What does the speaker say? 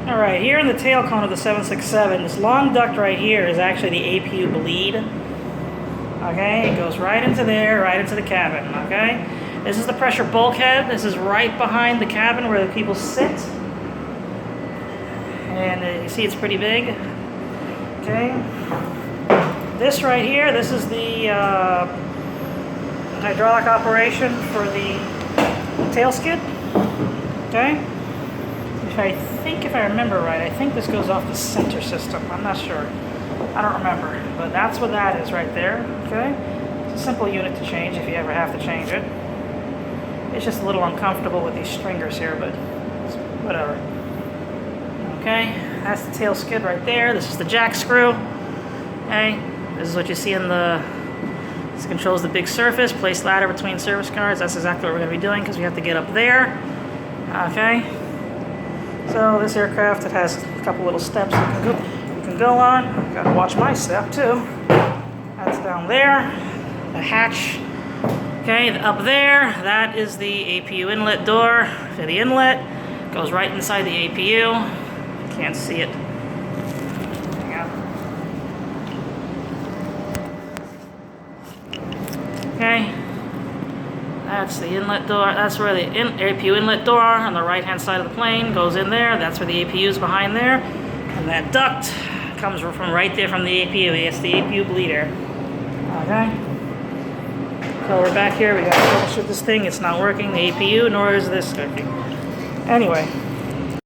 All right, here in the tail cone of the 767, this long duct right here is actually the APU bleed. Okay, it goes right into there, right into the cabin. Okay, this is the pressure bulkhead. This is right behind the cabin where the people sit. And you see it's pretty big. Okay, this right here, this is the hydraulic operation for the tail skid. Okay. If I remember right, I think this goes off the center system. I'm not sure. I don't remember. But that's what that is right there. Okay? It's a simple unit to change if you ever have to change it. It's just a little uncomfortable with these stringers here, but whatever. Okay? That's the tail skid right there. This is the jack screw. Okay? This is what you see in the... This controls the big surface. Place ladder between service cars. That's exactly what we're going to be doing because we have to get up there. Okay? So this aircraft, it has a couple little steps you can go on. Gotta watch my step too. That's down there. The hatch. Okay, up there, that is the APU inlet door for the inlet. Goes right inside the APU. You can't see it. Hang on. Okay. That's the inlet door. That's where the APU inlet door on the right-hand side of the plane goes in there. That's where the APU is behind there. And that duct comes from right there from the APU. It's the APU bleeder. Okay. So we're back here. We got to troubleshoot this thing. It's not working. The APU, nor is this working. Anyway.